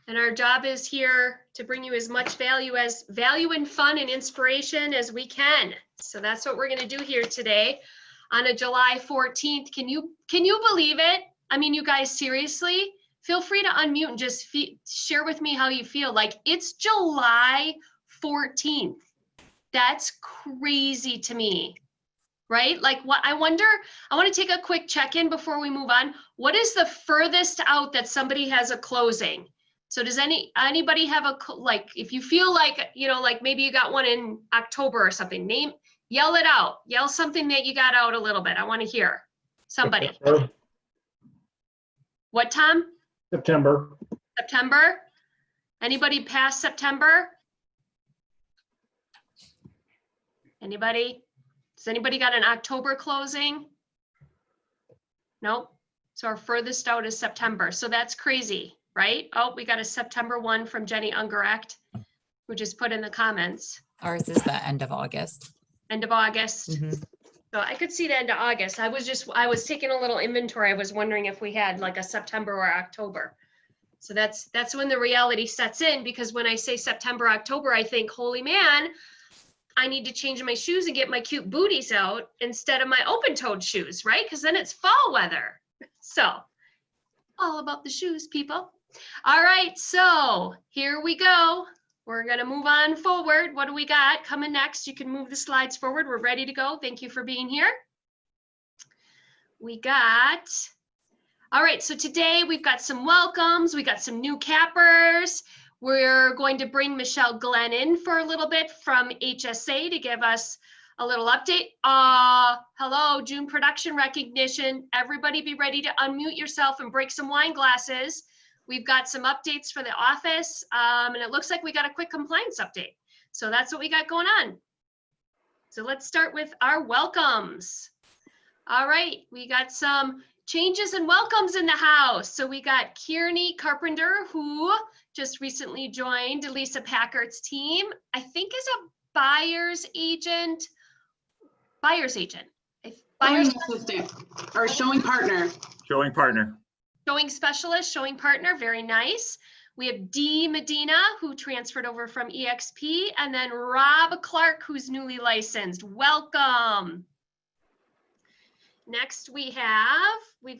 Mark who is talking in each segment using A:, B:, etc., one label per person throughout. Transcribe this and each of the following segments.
A: And our job is here to bring you as much value and fun and inspiration as we can. So that's what we're going to do here today on a July 14th. Can you believe it? I mean, you guys, seriously, feel free to unmute and just share with me how you feel. Like, it's July 14th. That's crazy to me, right? Like, what I wonder, I want to take a quick check-in before we move on. What is the furthest out that somebody has a closing? So does anybody have like, if you feel like, like maybe you got one in October or something, yell it out. Yell something that you got out a little bit. I want to hear somebody.
B: September.
A: What, Tom?
B: September.
A: September? Anybody past September? Anybody? Does anybody got an October closing? Nope. So our furthest out is September. So that's crazy, right? Oh, we got a September 1 from Jenny Ungerecht, who just put in the comments.
C: Ours is the end of August.
A: End of August.
C: Mm-hmm.
A: So I could see the end of August. I was taking a little inventory. I was wondering if we had like a September or October. So that's when the reality sets in, because when I say September, October, I think, holy man, I need to change my shoes and get my cute booties out instead of my open-toed shoes, right? Because then it's fall weather. So all about the shoes, people. All right, so here we go. We're going to move on forward. What do we got coming next? You can move the slides forward. We're ready to go. Thank you for being here. All right, so today we've got some welcomes. We got some new cappers. We're going to bring Michelle Glenn in for a little bit from HSA to give us a little update. Hello, June production recognition. Everybody be ready to unmute yourself and break some wine glasses. We've got some updates for the office, and it looks like we got a quick compliance update. So that's what we got going on. So let's start with our welcomes. All right, we got some changes and welcomes in the house. So we got Kearney Carpenter, who just recently joined Lisa Packard's team. I think is a buyer's agent.
D: Showing assistant or showing partner.
E: Showing partner.
A: Showing specialist, showing partner, very nice. We have Dee Medina, who transferred over from EXP, and then Rob Clark, who's newly licensed. Welcome. Next we've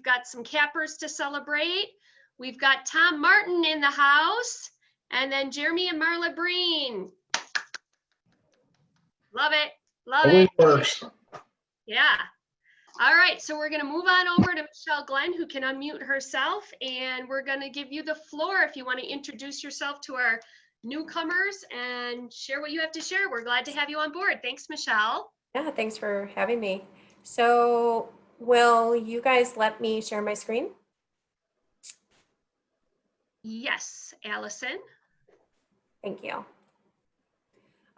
A: got some cappers to celebrate. We've got Tom Martin in the house, and then Jeremy and Marla Breen. Love it, love it.
B: Works.
A: Yeah. All right, so we're going to move on over to Michelle Glenn, who can unmute herself, and we're going to give you the floor if you want to introduce yourself to our newcomers and share what you have to share. We're glad to have you on board. Thanks, Michelle.
F: Yeah, thanks for having me. So will you guys let me share my screen?
A: Yes, Allison.
F: Thank you.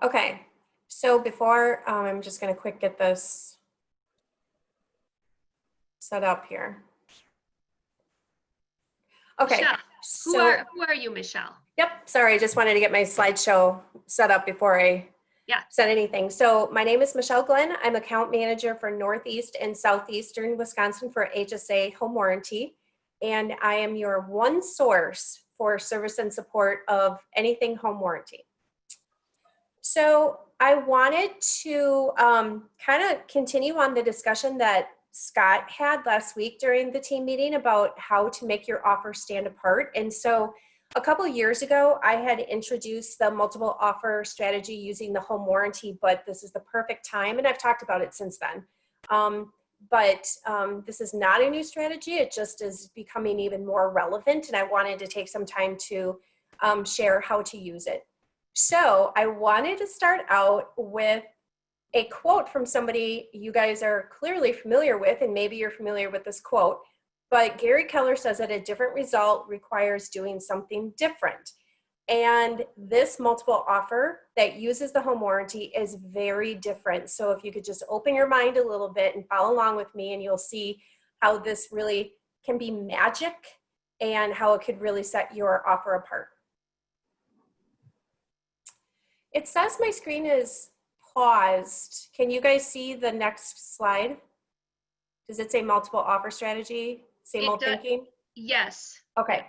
F: Okay, so before I'm just going to quick get this set up here. Okay.
A: Michelle, who are you, Michelle?
F: Yep. Sorry, I just wanted to get my slideshow set up before I said anything. So my name is Michelle Glenn. I'm account manager for Northeast and Southeastern Wisconsin for HSA Home Warranty. And I am your one source for service and support of anything home warranty. So I wanted to kind of continue on the discussion that Scott had last week during the team meeting about how to make your offer stand apart. And so a couple of years ago, I had introduced the multiple offer strategy using the home warranty, but this is the perfect time. And I've talked about it since then. This is not a new strategy. It just is becoming even more relevant. And I wanted to take some time to share how to use it. So I wanted to start out with a quote from somebody you guys are clearly familiar with, and maybe you're familiar with this quote, but Gary Keller says that a different result requires doing something different. And this multiple offer that uses the home warranty is very different. So if you could just open your mind a little bit and follow along with me, and you'll see how this really can be magic and how it could really set your offer apart. It says my screen is paused. Can you guys see the next slide? Does it say multiple offer strategy? Same old thinking?
A: Yes.
F: Okay.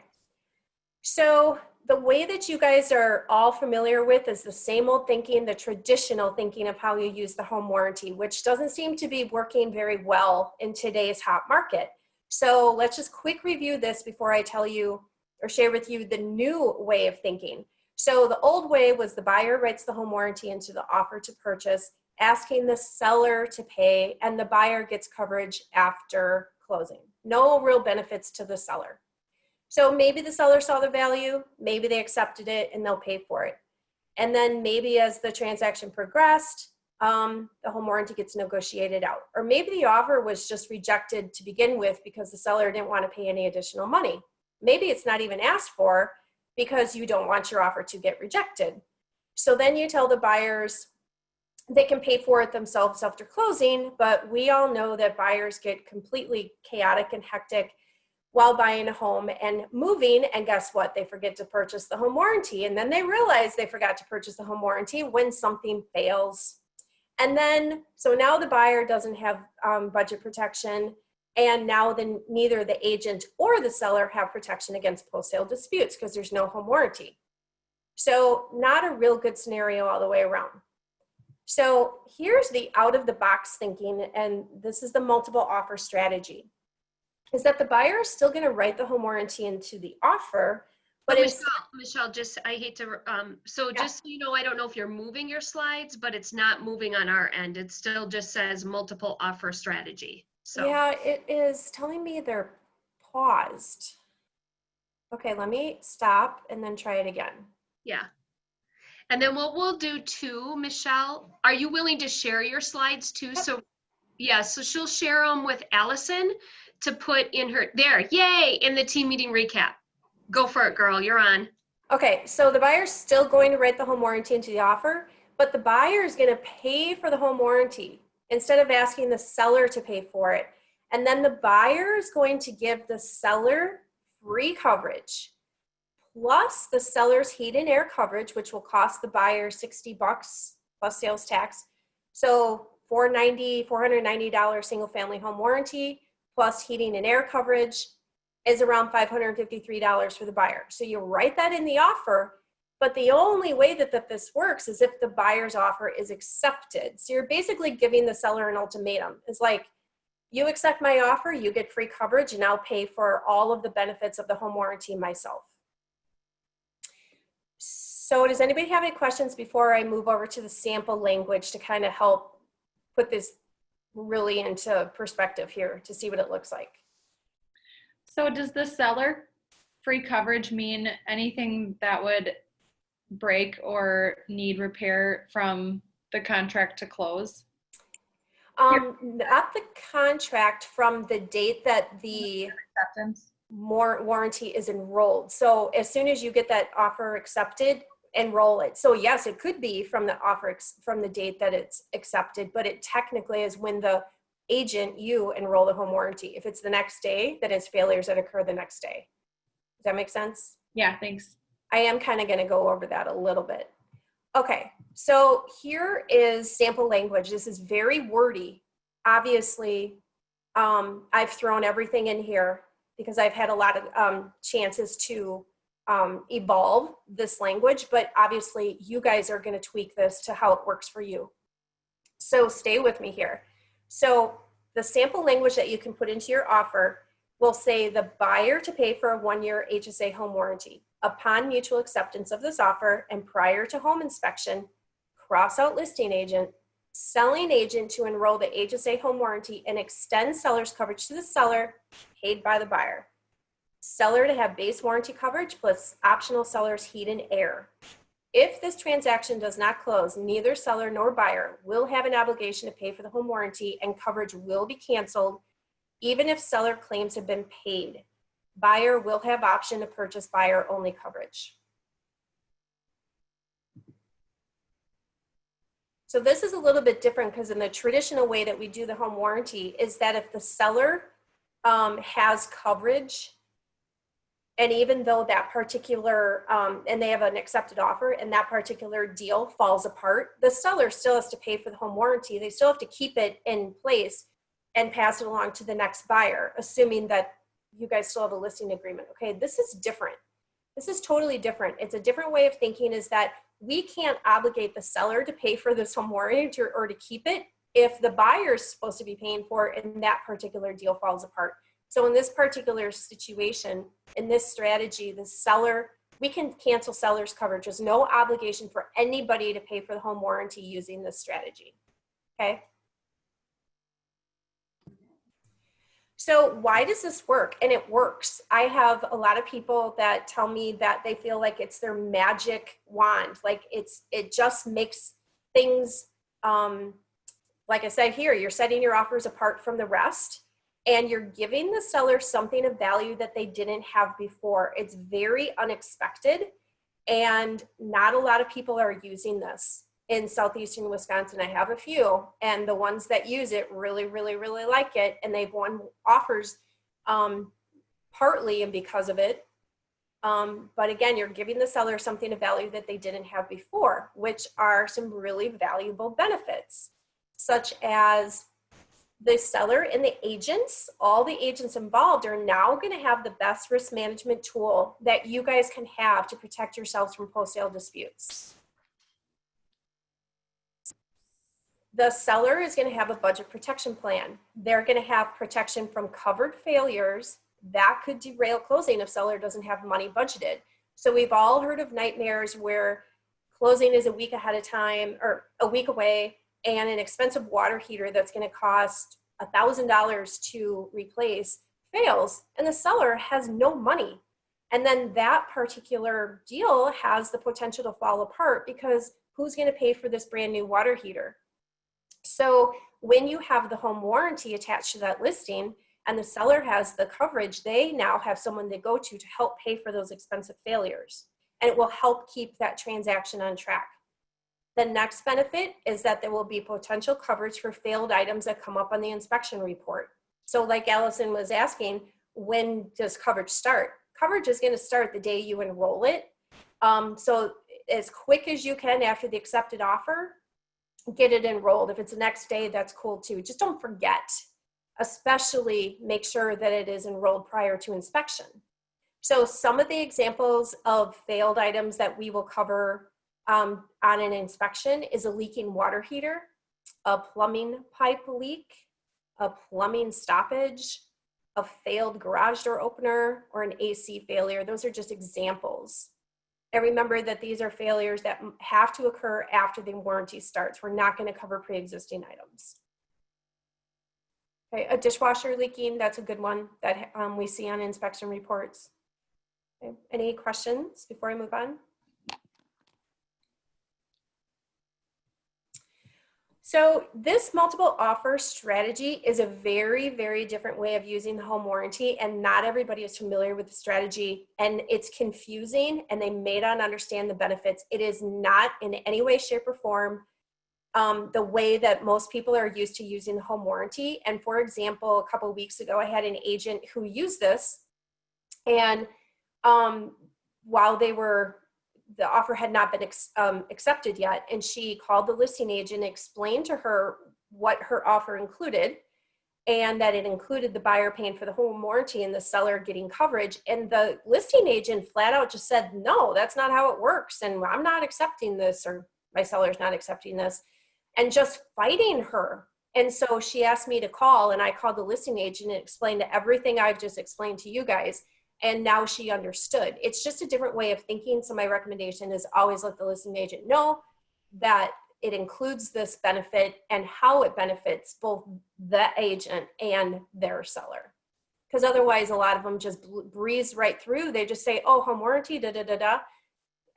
F: So the way that you guys are all familiar with is the same old thinking, the traditional thinking of how you use the home warranty, which doesn't seem to be working very well in today's hot market. So let's just quick review this before I tell you or share with you the new way of thinking. So the old way was the buyer writes the home warranty into the offer to purchase, asking the seller to pay, and the buyer gets coverage after closing. No real benefits to the seller. So maybe the seller saw the value, maybe they accepted it and they'll pay for it. And then maybe as the transaction progressed, the home warranty gets negotiated out. Or maybe the offer was just rejected to begin with because the seller didn't want to pay any additional money. Maybe it's not even asked for because you don't want your offer to get rejected. So then you tell the buyers they can pay for it themselves after closing, but we all know that buyers get completely chaotic and hectic while buying a home and moving, and guess what? They forget to purchase the home warranty, and then they realize they forgot to purchase the home warranty when something fails. And then, so now the buyer doesn't have budget protection, and now then neither the agent or the seller have protection against post-sale disputes because there's no home warranty. So not a real good scenario all the way around. So here's the out-of-the-box thinking, and this is the multiple offer strategy. Is that the buyer is still going to write the home warranty into the offer, but
A: Michelle, just, I hate to, so just so you know, I don't know if you're moving your slides, but it's not moving on our end. It still just says multiple offer strategy. So
F: yeah, it is telling me they're paused. Okay, let me stop and then try it again.
A: Yeah. And then what we'll do too, Michelle, are you willing to share your slides too? Yep. So yeah, so she'll share them with Allison to put in her, there, yay, in the team meeting recap. Go for it, girl, you're on.
F: Okay, so the buyer's still going to write the home warranty into the offer, but the buyer is going to pay for the home warranty instead of asking the seller to pay for it. And then the buyer is going to give the seller free coverage, plus the seller's heat and air coverage, which will cost the buyer $60 plus sales tax. So $490 single family home warranty plus heating and air coverage is around $553 for the buyer. So you write that in the offer, but the only way that this works is if the buyer's offer is accepted. So you're basically giving the seller an ultimatum. It's like, you accept my offer, you get free coverage, and I'll pay for all of the benefits of the home warranty myself. So does anybody have any questions before I move over to the sample language to kind of help put this really into perspective here to see what it looks like?
B: So does the seller free coverage mean anything that would break or need repair from the contract to close?
F: Not the contract, from the date that the
B: acceptance
F: warranty is enrolled. So as soon as you get that offer accepted, enroll it. So yes, it could be from the offer, from the date that it's accepted, but it technically is when the agent, you enroll the home warranty. If it's the next day, then it's failures that occur the next day. Does that make sense?
B: Yeah, thanks.
F: I am kind of going to go over that a little bit. Okay, so here is sample language. This is very wordy. Obviously, I've thrown everything in here because I've had a lot of chances to evolve this language, but obviously you guys are going to tweak this to how it works for you. So stay with me here. So the sample language that you can put into your offer will say the buyer to pay for a 1-year HSA home warranty. Upon mutual acceptance of this offer and prior to home inspection, cross out listing agent, selling agent to enroll the HSA home warranty and extend seller's coverage to the seller, paid by the buyer. Seller to have base warranty coverage plus optional seller's heat and air. If this transaction does not close, neither seller nor buyer will have an obligation to pay for the home warranty, and coverage will be canceled even if seller claims have been paid. Buyer will have option to purchase buyer only coverage. So this is a little bit different because in the traditional way that we do the home warranty is that if the seller has coverage, and even though that particular, and they have an accepted offer and that particular deal falls apart, the seller still has to pay for the home warranty. They still have to keep it in place and pass it along to the next buyer, assuming that you guys still have a listing agreement. Okay, this is different. This is totally different. It's a different way of thinking, is that we can't obligate the seller to pay for this home warranty or to keep it if the buyer is supposed to be paying for it and that particular deal falls apart. So in this particular situation, in this strategy, the seller, we can cancel seller's coverage. There's no obligation for anybody to pay for the home warranty using this strategy, okay? So why does this work? And it works. I have a lot of people that tell me that they feel like it's their magic wand. Like it just makes things, like I said here, you're setting your offers apart from the rest, and you're giving the seller something of value that they didn't have before. It's very unexpected, and not a lot of people are using this. In southeastern Wisconsin, I have a few, and the ones that use it really, really, really like it, and they've won offers partly and because of it. But again, you're giving the seller something of value that they didn't have before, which are some really valuable benefits, such as the seller and the agents, all the agents involved are now going to have the best risk management tool that you guys can have to protect yourselves from post-sale disputes. The seller is going to have a budget protection plan. They're going to have protection from covered failures that could derail closing if seller doesn't have money budgeted. So we've all heard of nightmares where closing is a week ahead of time or a week away, and an expensive water heater that's going to cost $1,000 to replace fails, and the seller has no money. And then that particular deal has the potential to fall apart because who's going to pay for this brand new water heater? So when you have the home warranty attached to that listing and the seller has the coverage, they now have someone to go to help pay for those expensive failures. And it will help keep that transaction on track. The next benefit is that there will be potential coverage for failed items that come up on the inspection report. So like Allison was asking, when does coverage start? Coverage is going to start the day you enroll it. So as quick as you can after the accepted offer, get it enrolled. If it's the next day, that's cool too. Just don't forget, especially make sure that it is enrolled prior to inspection. So some of the examples of failed items that we will cover on an inspection is a leaking water heater, a plumbing pipe leak, a plumbing stoppage, a failed garage door opener, or an AC failure. Those are just examples. And remember that these are failures that have to occur after the warranty starts. We're not going to cover pre-existing items. Okay, a dishwasher leaking, that's a good one that we see on inspection reports. Okay, any questions before I move on? So this multiple offer strategy is a very, very different way of using the home warranty, and not everybody is familiar with the strategy, and it's confusing and they may not understand the benefits. It is not in any way, shape, or form the way that most people are used to using the home warranty. And for example, a couple of weeks ago, I had an agent who used this, and while the offer had not been accepted yet, and she called the listing agent, explained to her what her offer included, and that it included the buyer paying for the home warranty and the seller getting coverage. And the listing agent flat out just said, no, that's not how it works, and I'm not accepting this, or my seller's not accepting this, and just fighting her. And so she asked me to call, and I called the listing agent and explained everything I've just explained to you guys. And now she understood. It's just a different way of thinking. So my recommendation is always let the listing agent know that it includes this benefit and how it benefits both the agent and their seller. Because otherwise, a lot of them just breeze right through. They just say, oh, home warranty, da, da, da, da.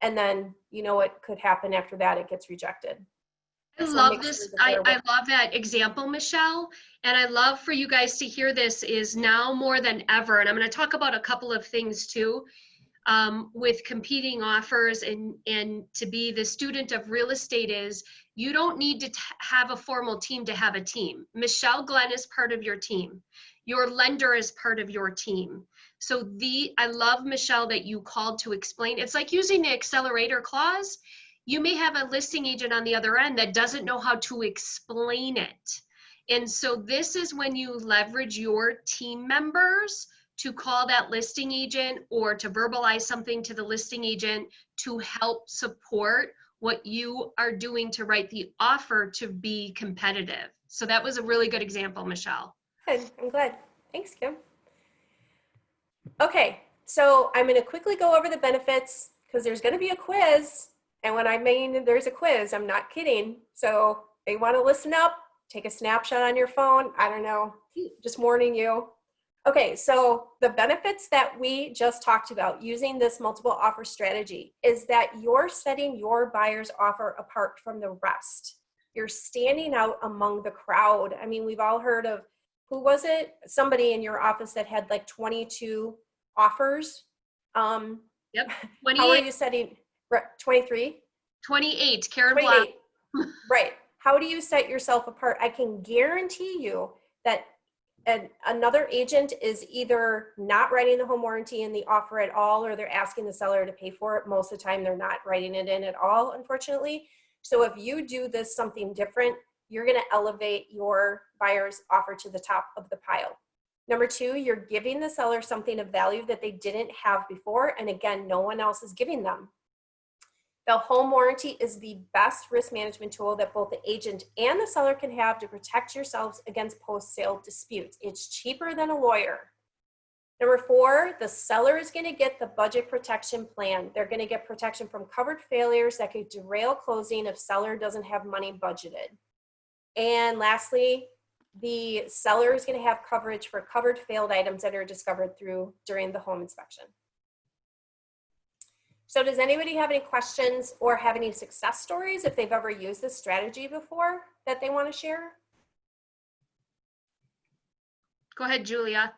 F: And then, you know what could happen after that? It gets rejected.
A: I love this. I love that example, Michelle. And I love for you guys to hear this is now more than ever. And I'm going to talk about a couple of things too with competing offers, and to be the student of real estate is you don't need to have a formal team to have a team. Michelle Glenn is part of your team. Your lender is part of your team. So I love, Michelle, that you called to explain. It's like using the accelerator clause. You may have a listing agent on the other end that doesn't know how to explain it. And so this is when you leverage your team members to call that listing agent or to verbalize something to the listing agent to help support what you are doing to write the offer to be competitive. So that was a really good example, Michelle.
F: Good, I'm glad. Thanks, Kim. Okay, so I'm going to quickly go over the benefits because there's going to be a quiz. And when I mean there's a quiz, I'm not kidding. So if you want to listen up, take a snapshot on your phone. I don't know, just warning you. Okay, so the benefits that we just talked about using this multiple offer strategy is that you're setting your buyer's offer apart from the rest. You're standing out among the crowd. I mean, we've all heard of, who was it? Somebody in your office that had like 22 offers.
A: Yep.
F: How are you setting, 23?
A: 28, Karen Block.
F: 28, right. How do you set yourself apart? I can guarantee you that another agent is either not writing the home warranty in the offer at all, or they're asking the seller to pay for it. Most of the time, they're not writing it in at all, unfortunately. So if you do this something different, you're going to elevate your buyer's offer to the top of the pile. Number two, you're giving the seller something of value that they didn't have before. And again, no one else is giving them. The home warranty is the best risk management tool that both the agent and the seller can have to protect yourselves against post-sale disputes. It's cheaper than a lawyer. Number four, the seller is going to get the budget protection plan. They're going to get protection from covered failures that could derail closing if seller doesn't have money budgeted. And lastly, the seller is going to have coverage for covered failed items that are discovered during the home inspection. So does anybody have any questions or have any success stories if they've ever used this strategy before that they want to share?
A: Go ahead, Julia.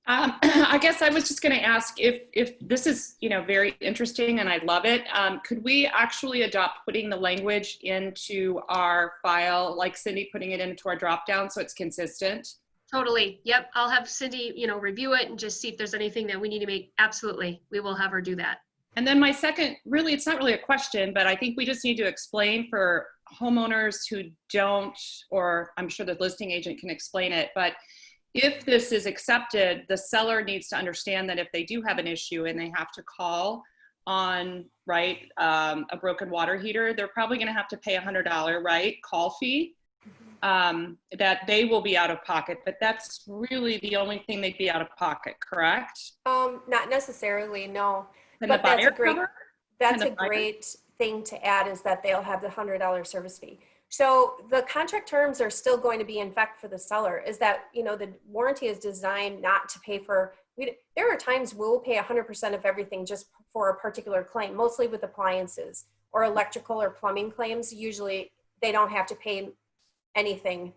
E: I guess I was just going to ask if this is, very interesting and I love it. Could we actually adopt putting the language into our file, like Cindy putting it into our dropdown so it's consistent?
A: Totally. Yep. I'll have Cindy, review it and just see if there's anything that we need to make. Absolutely. We will have her do that.
E: And then my second, really, it's not really a question, but I think we just need to explain for homeowners who don't, or I'm sure the listing agent can explain it, but if this is accepted, the seller needs to understand that if they do have an issue and they have to call on, a broken water heater, they're probably going to have to pay $100, call fee, that they will be out of pocket, but that's really the only thing they'd be out of pocket, correct?
F: Not necessarily, no.
E: Can
F: But
E: the buyer cover?
F: that's a great thing to add is that they'll have the $100 service fee. So the contract terms are still going to be in effect for the seller is that, the warranty is designed not to pay for, there are times we'll pay 100% of everything just for a particular claim, mostly with appliances or electrical or plumbing claims. Usually they don't have to pay anything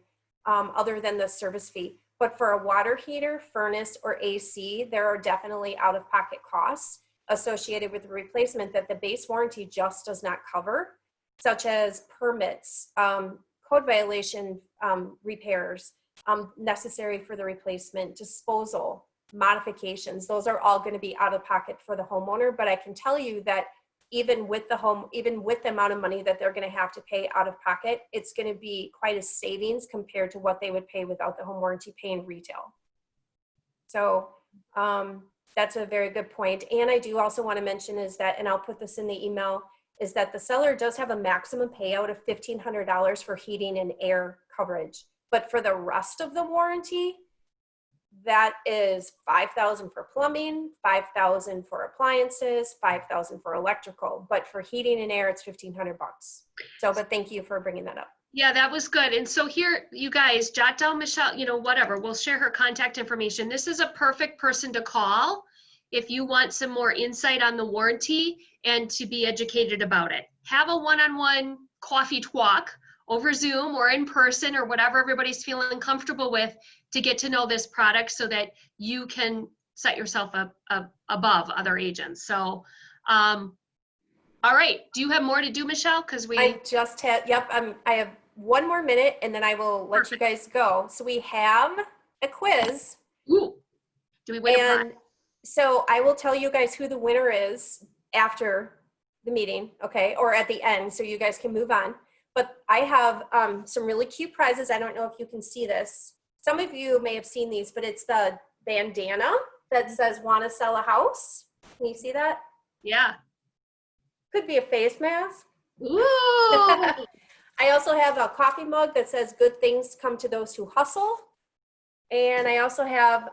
F: other than the service fee. But for a water heater, furnace, or AC, there are definitely out-of-pocket costs associated with the replacement that the base warranty just does not cover, such as permits, code violation repairs necessary for the replacement, disposal, modifications. Those are all going to be out of pocket for the homeowner. But I can tell you that even with the amount of money that they're going to have to pay out of pocket, it's going to be quite a savings compared to what they would pay without the home warranty paying retail. So that's a very good point. And I do also want to mention is that, and I'll put this in the email, is that the seller does have a maximum payout of $1,500 for heating and air coverage. But for the rest of the warranty, that is $5,000 for plumbing, $5,000 for appliances, $5,000 for electrical. But for heating and air, it's $1,500. So, but thank you for bringing that up.
A: Yeah, that was good. And so here, you guys, jot down Michelle, whatever, we'll share her contact information. This is a perfect person to call if you want some more insight on the warranty and to be educated about it. Have a one-on-one coffee talk over Zoom or in person or whatever everybody's feeling comfortable with to get to know this product so that you can set yourself up above other agents. So, all right. Do you have more to do, Michelle?
F: I just had, I have one more minute and then I will let you guys go. So we have a quiz.
A: Ooh. Do we win a prize?
F: So I will tell you guys who the winner is after the meeting, okay, or at the end, so you guys can move on. But I have some really cute prizes. I don't know if you can see this. Some of you may have seen these, but it's the bandana that says want to sell a house. Can you see that?
A: Yeah.
F: Could be a face mask.
A: Ooh.
F: I also have a coffee mug that says good things come to those who hustle. And I also have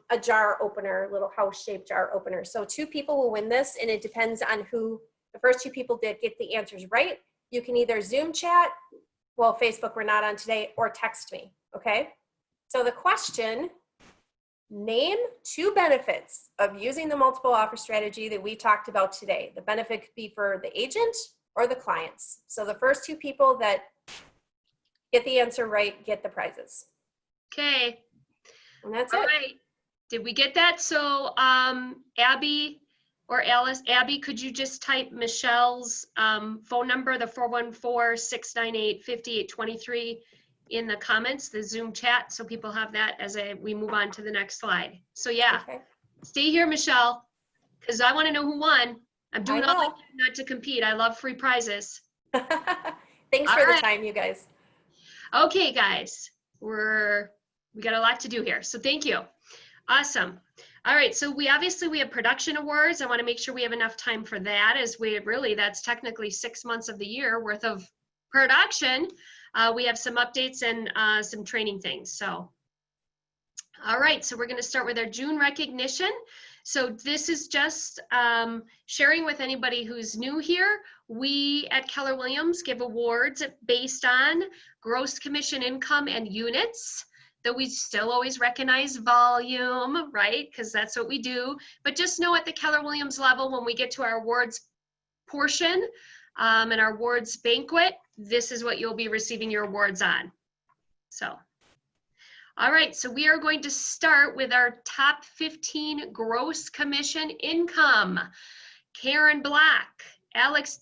F: a jar opener, little house-shaped jar opener. So 2 people will win this, and it depends on who the first 2 people did get the answers right. You can either Zoom chat, well, Facebook we're not on today, or text me, okay? So the question, name 2 benefits of using the multiple offer strategy that we talked about today. The benefit could be for the agent or the clients. So the first 2 people that get the answer right get the prizes.
A: Okay.
F: And that's
A: All
F: it.
A: right. Did we get that? So Abby or Alice, Abby, could you just type Michelle's phone number, the 414-698-5823 in the comments, the Zoom chat, so people have that as we move on to the next slide. So yeah,
F: Okay.
A: stay here, Michelle, because I want to know who won. I'm doing
F: I
A: all I
F: know.
A: can not to compete. I love free prizes.
F: Thanks
A: All
F: for the
A: right.
F: time, you guys.
A: Okay, guys, we got a lot to do here. So thank you. Awesome. All right. So we have production awards. I want to make sure we have enough time for that, as that's technically 6 months of the year worth of production. We have some updates and some training things. So, all right. So we're going to start with our June recognition. So this is just sharing with anybody who's new here. We at Keller Williams give awards based on gross commission income and units, though we still always recognize volume, right? Because that's what we do. But just know at the Keller Williams level, when we get to our awards portion and our awards banquet, this is what you'll be receiving your awards on. So. All right, so we are going to start with our top 15 gross commission income. Karen Black, Alex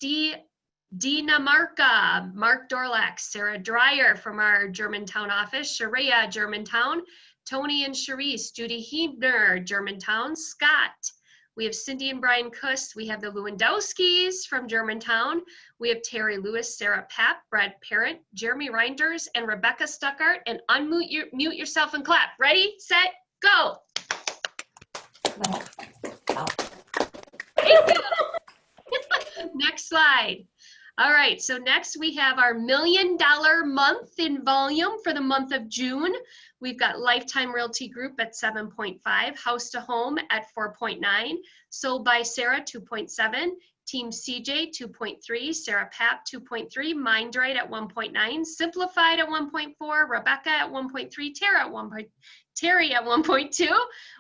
A: Dinamarca, Mark Dorlack, Sarah Dreyer from our Germantown office, Sharia, Germantown, Tony and Charisse, Judy Hebner, Germantown, Scott. We have Cindy and Brian Kuss. We have the Lewandowskis from Germantown. We have Terry Lewis, Sarah Papp, Brad Parent, Jeremy Reinders, and Rebecca Stuckart. And mute yourself and clap. Ready, set, go. Thank you. Next slide. All right, so next we have our $1 million month in volume for the month of June. We've got Lifetime Realty Group at 7.5, House to Home at 4.9, Sold by Sarah 2.7, Team CJ 2.3, Sarah Papp 2.3, MindRight at 1.9, Simplified at 1.4, Rebecca at 1.3, Terry at 1.2.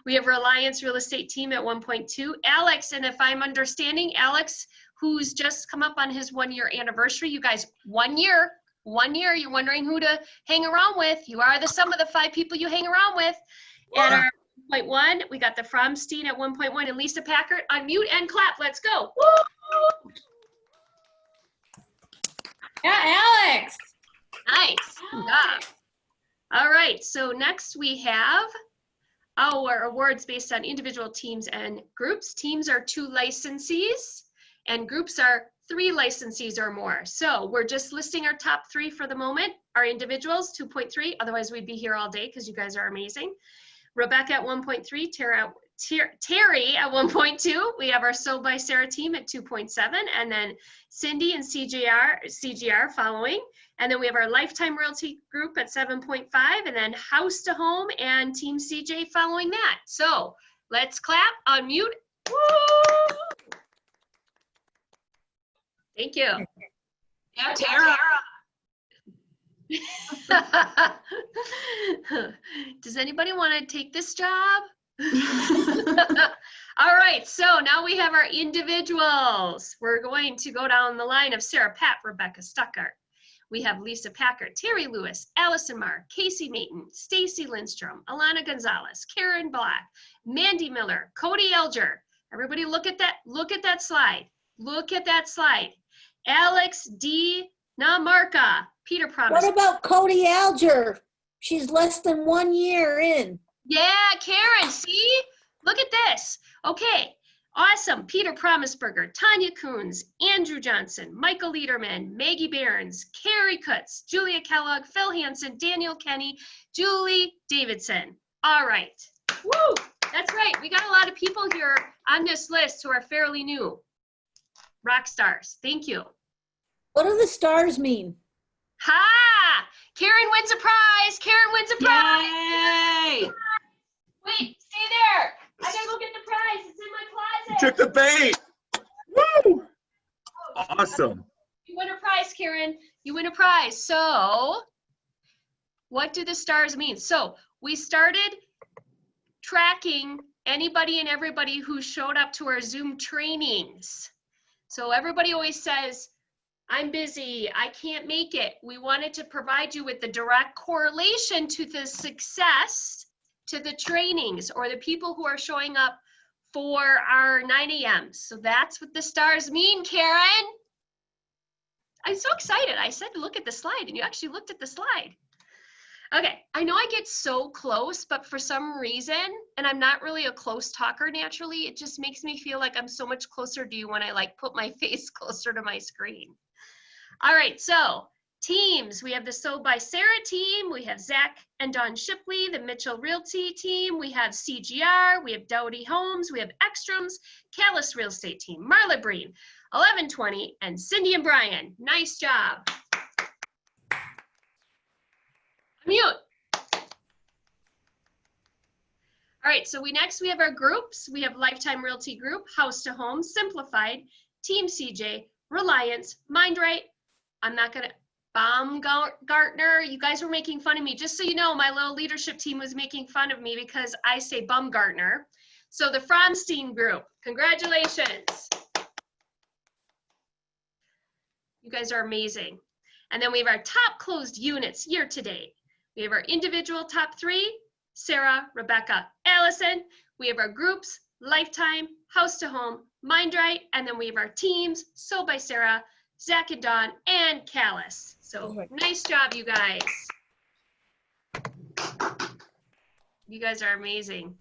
A: We have Reliance Real Estate Team at 1.2. Alex, and if I'm understanding, Alex, who's just come up on his 1-year anniversary. You guys, 1 year, you're wondering who to hang around with. You are the sum of the 5 people you hang around with. And our 1.1, we got the Fromstein at 1.1 and Lisa Packard. Unmute and clap, let's go. Woo!
B: Yeah, Alex.
A: Nice. Good job. All right, so next we have our awards based on individual teams and groups. Teams are 2 licensees. And groups are 3 licensees or more. So we're just listing our top 3 for the moment. Our individuals, 2.3. Otherwise, we'd be here all day because you guys are amazing. Rebecca at 1.3. Terry at 1.2. We have our Sold by Sarah team at 2.7. And then Cindy and CGR following. And then we have our Lifetime Realty Group at 7.5. And then House to Home and Team CJ following that. So let's clap, unmute. Woo! Thank you.
D: Yeah, Tara.
A: Does anybody want to take this job? All right, so now we have our individuals. We're going to go down the line of Sarah Papp, Rebecca Stuckart. We have Lisa Packard, Terry Lewis, Allison Marr, Casey Mayton, Stacy Lindstrom, Alana Gonzalez, Karen Black, Mandy Miller, Cody Elger. Everybody look at that slide. Look at that slide. Alex Dinamarca, Peter Promise.
G: What about Cody Alger? She's less than 1 year in.
A: Yeah, Karen, see? Look at this. Okay, awesome. Peter Promisberger, Tanya Coons, Andrew Johnson, Michael Liederman, Maggie Behrens, Carrie Kutz, Julia Kellogg, Phil Hansen, Daniel Kenny, Julie Davidson. All right. Woo! That's right. We got a lot of people here on this list who are fairly new. Rock stars. Thank you.
G: What do the stars mean?
A: Ha! Karen wins a prize. Karen wins a prize.
D: Yay!
A: Wait, stay there. I gotta go get the prize. It's in my closet.
H: Took the bait. Woo! Awesome.
A: You win a prize, Karen. You win a prize. So, what do the stars mean? So, we started tracking anybody and everybody who showed up to our Zoom trainings. So, everybody always says, I'm busy, I can't make it. We wanted to provide you with the direct correlation to the success to the trainings or the people who are showing up for our 9 a.m. So that's what the stars mean, Karen. I'm so excited. I said, look at the slide, and you actually looked at the slide. Okay, I know I get so close, but for some reason, and I'm not really a close talker naturally, it just makes me feel like I'm so much closer to you when I like put my face closer to my screen. All right, so teams, we have the So by Sarah team, we have Zach and Dawn Shipley, the Mitchell Realty team, we have CGR, we have Dowdy Homes, we have Extrams, Callis Real Estate team, Marla Breen, 1120, and Cindy and Brian. Nice job. Mute. All right, so next we have our groups. We have Lifetime Realty Group, House to Home, Simplified, Team CJ, Reliance, MindRight. I'm not gonna, Baumgartner, you guys were making fun of me. Just so you know, my little leadership team was making fun of me because I say Baumgartner. So the Frommstein Group, congratulations. You guys are amazing. And then we have our top closed units year to date. We have our individual top 3, Sarah, Rebecca, Allison. We have our groups, Lifetime, House to Home, MindRight, and then we have our teams, So by Sarah, Zach and Dawn, and Callis. So nice job, you guys. You guys are amazing.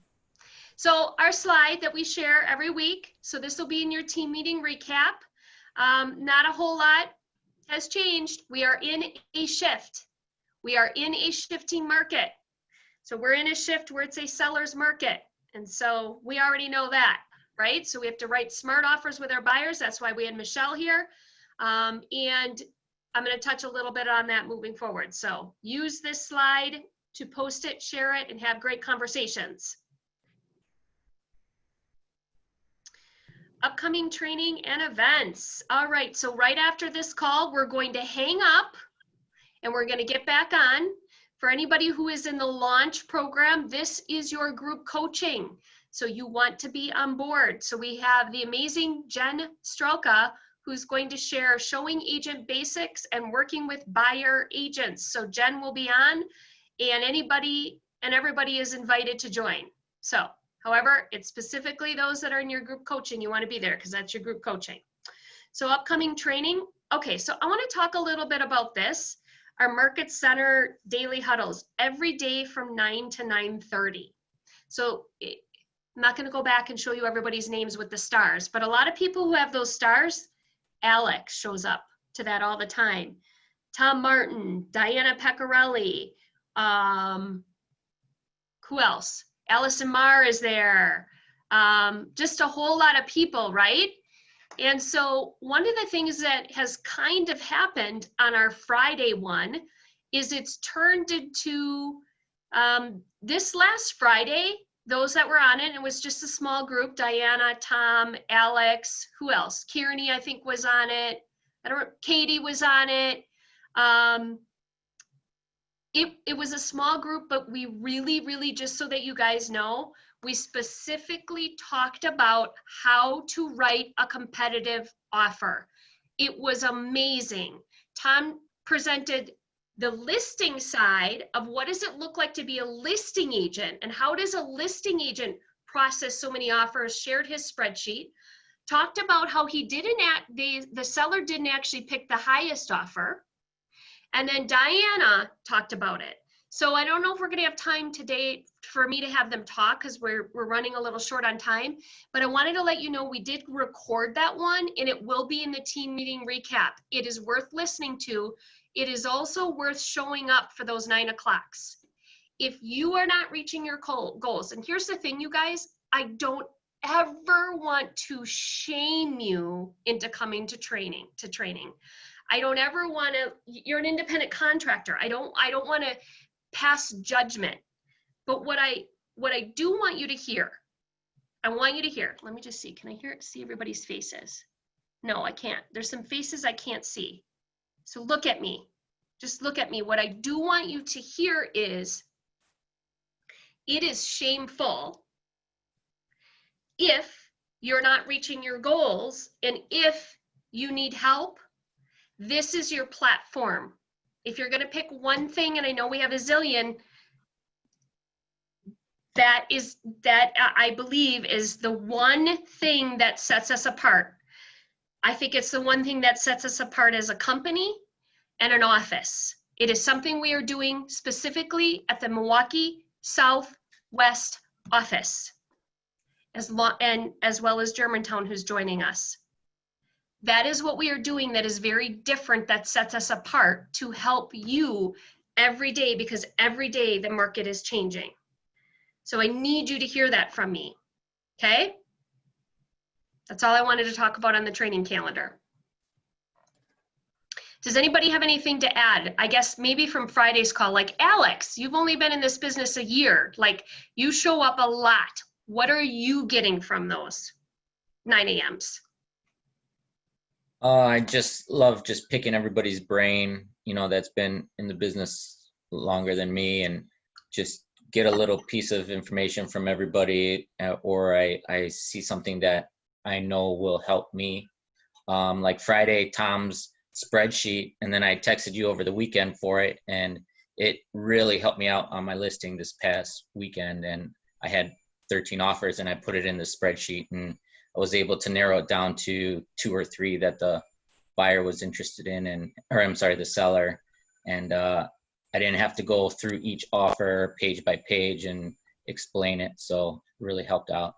A: So our slide that we share every week, so this will be in your team meeting recap. Not a whole lot has changed. We are in a shift. We are in a shifting market. So we're in a shift where it's a seller's market. And so we already know that, right? So we have to write smart offers with our buyers. That's why we had Michelle here. And I'm going to touch a little bit on that moving forward. So use this slide to post it, share it, and have great conversations. Upcoming training and events. All right, so right after this call, we're going to hang up and we're going to get back on. For anybody who is in the launch program, this is your group coaching. So you want to be on board. So we have the amazing Jen Strelka, who's going to share showing agent basics and working with buyer agents. So Jen will be on, and anybody and everybody is invited to join. So, however, it's specifically those that are in your group coaching, you want to be there because that's your group coaching. So upcoming training. Okay, so I want to talk a little bit about this. Our Market Center daily huddles every day from 9 to 9:30. So I'm not going to go back and show you everybody's names with the stars, but a lot of people who have those stars, Alex shows up to that all the time. Tom Martin, Diana Pecorelli, who else? Allison Marr is there. Just a whole lot of people, right? And so one of the things that has kind of happened on our Friday one is it's turned into this last Friday, those that were on it, it was just a small group, Diana, Tom, Alex, who else? Kearney, I think, was on it. I don't know, Katie was on it. It was a small group, but we really, just so that you guys know, we specifically talked about how to write a competitive offer. It was amazing. Tom presented the listing side of what does it look like to be a listing agent and how does a listing agent process so many offers, shared his spreadsheet, talked about how he didn't the seller didn't actually pick the highest offer. And then Diana talked about it. So I don't know if we're gonna have time today for me to have them talk because we're running a little short on time, but I wanted to let you know we did record that one and it will be in the team meeting recap. It is worth listening to. It is also worth showing up for those 9 o'clocks. if you are not reaching your goals, and here's the thing, you guys, I don't ever want to shame you into coming to training. I don't ever want to, you're an independent contractor. I don't want to pass judgment. But what I do want you to hear, let me just see, can I see everybody's faces? No, I can't. There's some faces I can't see. So look at me. Just look at me. What I do want you to hear is, it is shameful if you're not reaching your goals, and if you need help, this is your platform. If you're going to pick one thing, and I know we have a zillion, that I believe is the one thing that sets us apart. I think it's the one thing that sets us apart as a company and an office. It is something we are doing specifically at the Milwaukee Southwest office, as well as Germantown, who's joining us. That is what we are doing that is very different, that sets us apart to help you every day, because every day the market is changing. So I need you to hear that from me, okay? That's all I wanted to talk about on the training calendar. Does anybody have anything to add? I guess maybe from Friday's call, like Alex, you've only been in this business a year. Like, you show up a lot. What are you getting from those 9 a.m.s?
I: I just love just picking everybody's brain, you know, that's been in the business longer than me, and just get a little piece of information from everybody, or I see something that I know will help me. Like Friday, Tom's spreadsheet, and then I texted you over the weekend for it, and it really helped me out on my listing this past weekend. And I had 13 offers, and I put it in the spreadsheet, and I was able to narrow it down to 2 or 3 that the buyer was interested in, the seller. And I didn't have to go through each offer page by page and explain it. So it really helped out.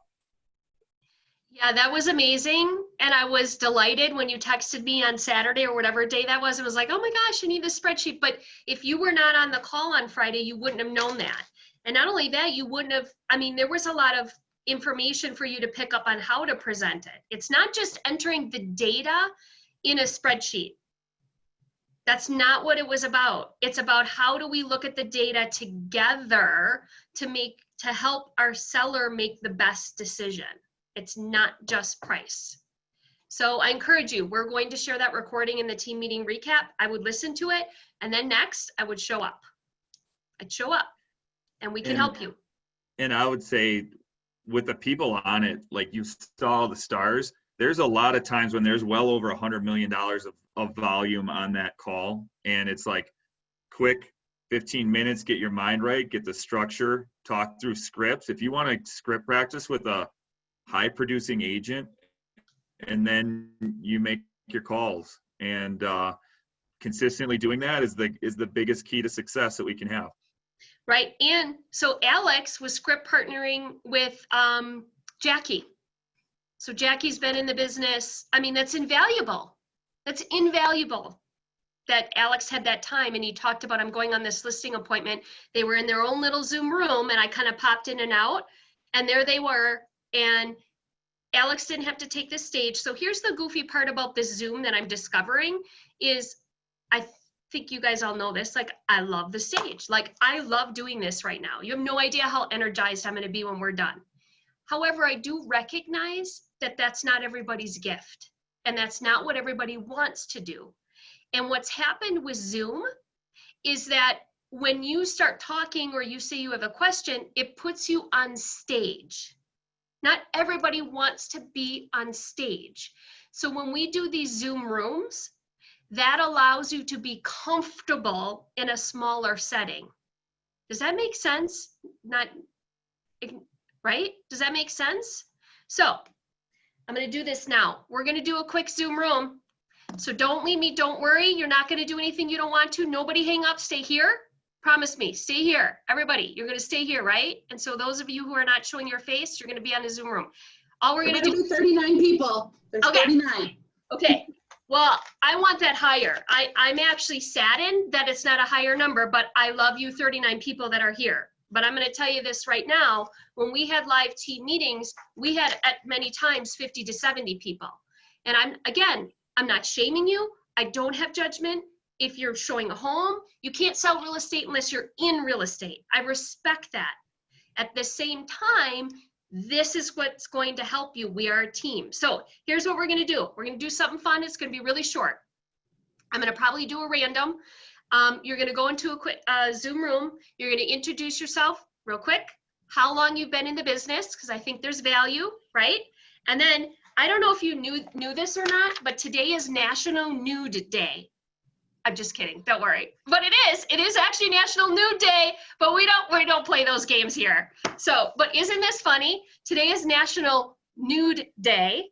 A: Yeah, that was amazing. And I was delighted when you texted me on Saturday or whatever day that was. It was like, oh my gosh, I need this spreadsheet. But if you were not on the call on Friday, you wouldn't have known that. And not only that, you wouldn't have, I mean, there was a lot of information for you to pick up on how to present it. It's not just entering the data in a spreadsheet. That's not what it was about. It's about how do we look at the data together to help our seller make the best decision. It's not just price. So I encourage you, we're going to share that recording in the team meeting recap. I would listen to it, and then next I would show up. I'd show up, and we can help you.
H: And I would say, with the people on it, like you saw the stars, there's a lot of times when there's well over $100 million of volume on that call. And it's like quick 15 minutes, get your mind right, get the structure, talk through scripts. If you want to script practice with a high producing agent, and then you make your calls, and consistently doing that is the biggest key to success that we can have.
A: Right. And so Alex was script partnering with Jackie. So Jackie's been in the business. I mean, that's invaluable. That's invaluable that Alex had that time, and he talked about, I'm going on this listing appointment. They were in their own little Zoom room, and I kind of popped in and out, and there they were. And Alex didn't have to take the stage. So here's the goofy part about this Zoom that I'm discovering is, I think you guys all know this, like, I love the stage. Like, I love doing this right now. You have no idea how energized I'm going to be when we're done. However, I do recognize that that's not everybody's gift, and that's not what everybody wants to do. And what's happened with Zoom is that when you start talking or you say you have a question, it puts you on stage. Not everybody wants to be on stage. So when we do these Zoom rooms, that allows you to be comfortable in a smaller setting. Does that make sense? Not, right? Does that make sense? So I'm going to do this now. We're going to do a quick Zoom room. So don't leave me. Don't worry. You're not going to do anything you don't want to. Nobody hang up. Stay here. Promise me. Stay here. Everybody, you're going to stay here, right? And so those of you who are not showing your face, you're going to be on a Zoom room. All we're going to do
D: 39 people. There's
A: okay.
D: 39.
A: Okay. Well, I want that higher. I'm actually saddened that it's not a higher number, but I love you 39 people that are here. But I'm going to tell you this right now, when we had live team meetings, we had at many times 50 to 70 people. And I'm not shaming you. I don't have judgment. If you're showing a home, you can't sell real estate unless you're in real estate. I respect that. At the same time, this is what's going to help you. We are a team. So here's what we're going to do. We're going to do something fun. It's going to be really short. I'm going to probably do a random. You're going to go into a quick Zoom room. You're going to introduce yourself real quick, how long you've been in the business, because I think there's value, right? And then I don't know if you knew this or not, but today is National Nude Day. I'm just kidding. Don't worry. But it is actually National Nude Day, but we don't play those games here. So, but isn't this funny? Today is National Nude Day.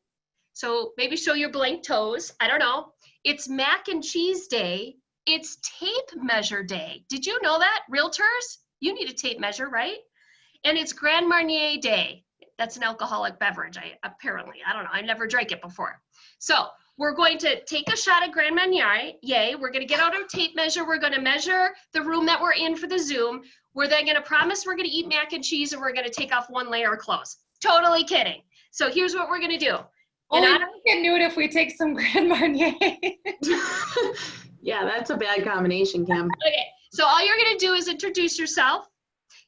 A: So maybe show your blank toes. I don't know. It's Mac and Cheese Day. It's Tape Measure Day. Did you know that? Realtors, you need a tape measure, right? And it's Grand Marnier Day. That's an alcoholic beverage, apparently. I don't know. I never drank it before. So we're going to take a shot at Grand Marnier. Yay. We're going to get out our tape measure. We're going to measure the room that we're in for the Zoom. We're then going to promise we're going to eat mac and cheese, and we're going to take off 1 layer of clothes. Totally kidding. So here's what we're going to do.
B: Only we can do it if we take some Grand Marnier.
D: Yeah, that's a bad combination, Kim.
A: Okay, so all you're going to do is introduce yourself.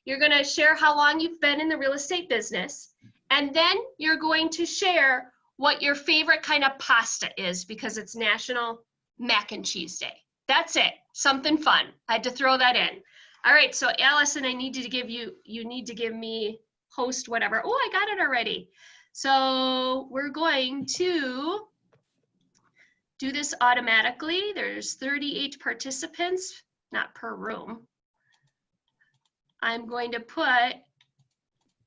A: You're going to share how long you've been in the real estate business. And then you're going to share what your favorite kind of pasta is, because it's National Mac and Cheese Day. That's it. Something fun. I had to throw that in. All right, so Allison, you need to give me host whatever. Oh, I got it already. So we're going to do this automatically. There's 38 participants, not per room. I'm going to put,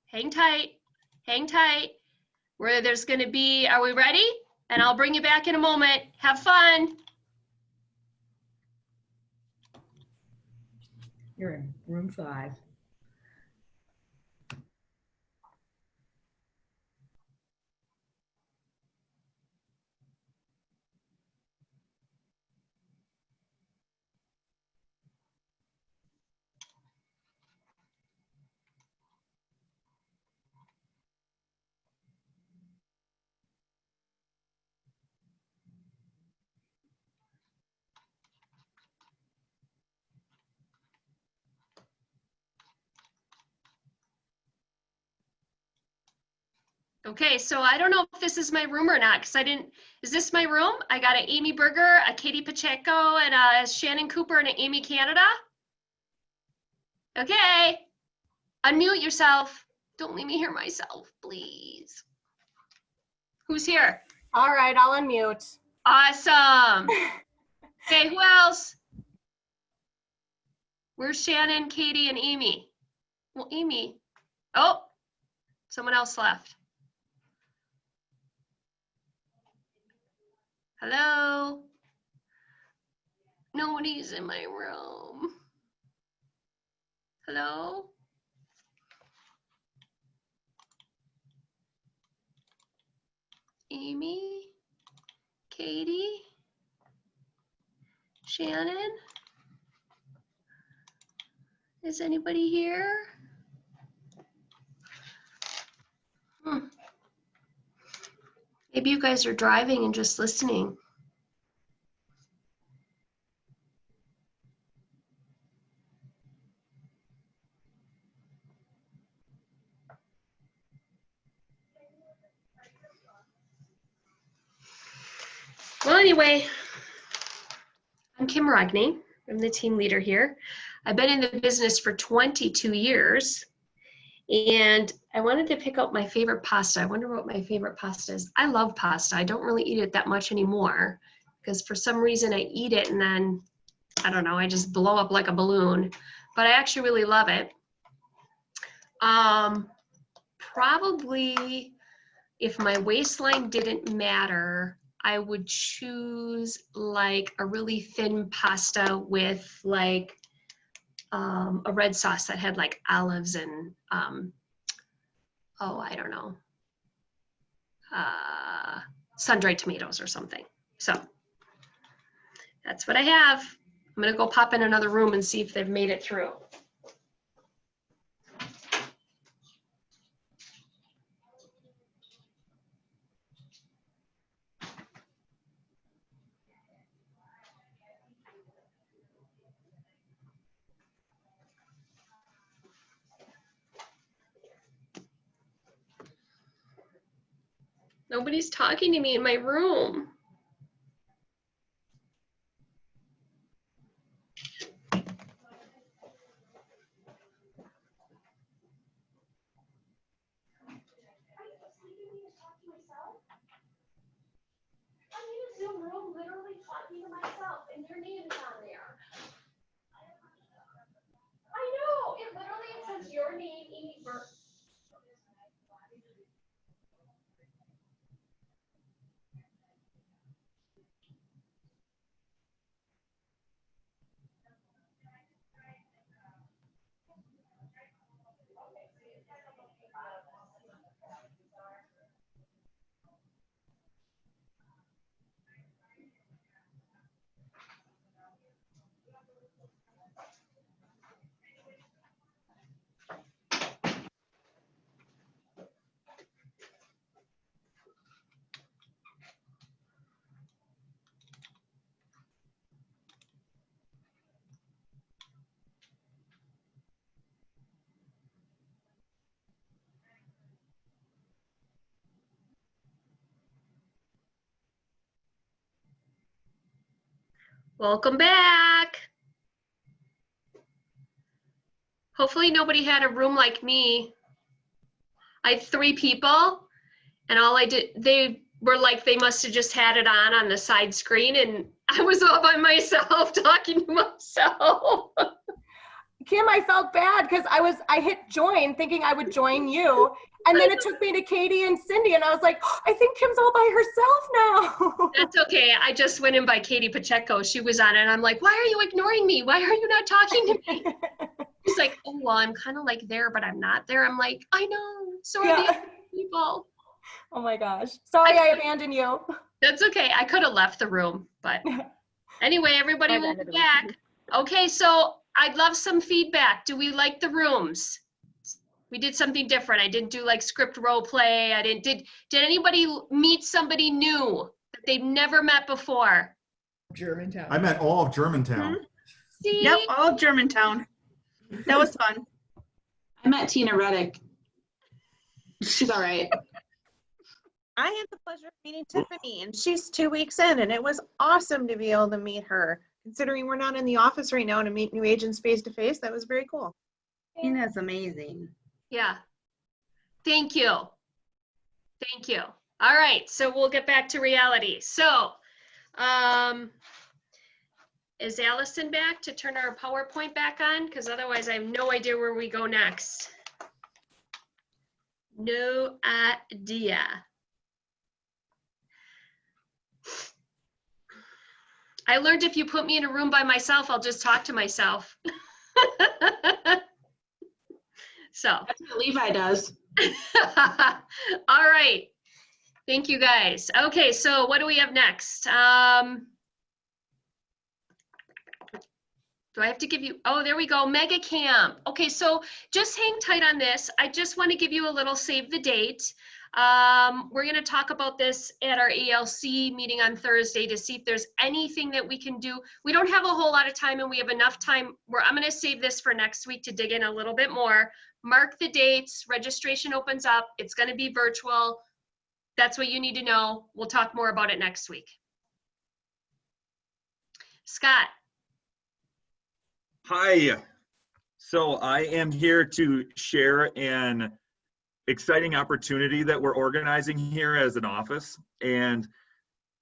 A: hang tight, where there's going to be, are we ready? And I'll bring you back in a moment. Have fun.
J: You're in room 5.
A: Okay, so I don't know if this is my room or not, because is this my room? I got an Amy Berger, a Katie Pacheco, and a Shannon Cooper, and an Amy Canada. Okay, unmute yourself. Don't leave me hear myself, please. Who's here?
F: All right, I'll unmute.
A: Awesome. Okay, who else? Where's Shannon, Katie, and Amy? Well, Amy. Oh, someone else left. Hello? Nobody's in my room. Hello? Amy? Katie? Shannon? Is anybody here? Maybe you guys are driving and just listening. Well, anyway, I'm Kim Rogney. I'm the team leader here. I've been in the business for 22 years. And I wanted to pick out my favorite pasta. I wonder what my favorite pasta is. I love pasta. I don't really eat it that much anymore because for some reason I eat it and then, I don't know, I just blow up like a balloon. But I actually really love it. Probably if my waistline didn't matter, I would choose like a really thin pasta with like a red sauce that had like olives and I don't know, sun-dried tomatoes or something. So that's what I have. I'm gonna go pop in another room and see if they've made it through. Nobody's talking to me in my room. Zoom room literally talking to myself and your name is on there. I know, it literally says your name, Amy Burke. Welcome back. Hopefully nobody had a room like me. I had 3 people and all I did, they were like, they must have just had it on the side screen and I was all by myself talking to myself.
F: Kim, I felt bad because I hit join thinking I would join you. And then it took me to Katie and Cindy and I was like, oh, I think Kim's all by herself now.
A: That's okay. I just went in by Katie Pacheco. She was on it and I'm like, why are you ignoring me? Why are you not talking to me? She's like, oh, well, I'm kind of like there, but I'm not there. I'm like, I know. So are the other people.
F: Oh my gosh. Sorry I abandoned you.
A: That's okay. I could have left the room, but anyway, everybody will be back. Okay, so I'd love some feedback. Do we like the rooms? We did something different. I didn't do like script role play. Did anybody meet somebody new that they've never met before?
J: Germantown.
K: I met all of Germantown.
A: See?
D: Yep, all of Germantown. That was fun. I met Tina Reddick. She's all right.
L: I had the pleasure of meeting Tiffany, and she's 2 weeks in, and it was awesome to be able to meet her. Considering we're not in the office right now to meet new agents face to face, that was very cool.
D: Tina's amazing.
A: Yeah. Thank you. Thank you. All right, so we'll get back to reality. So, is Allison back to turn our PowerPoint back on? Because otherwise I have no idea where we go next. No idea. I learned if you put me in a room by myself, I'll just talk to myself. So.
D: That's what Levi does.
A: All right. Thank you guys. Okay, so what do we have next? Do I have to give you, oh, there we go, Mega Camp. Okay, so just hang tight on this. I just want to give you a little save the date. We're going to talk about this at our ALC meeting on Thursday to see if there's anything that we can do. We don't have a whole lot of time and we have enough time where I'm going to save this for next week to dig in a little bit more. Mark the dates, registration opens up. It's going to be virtual. That's what you need to know. We'll talk more about it next week. Scott.
H: Hi. So I am here to share an exciting opportunity that we're organizing here as an office. And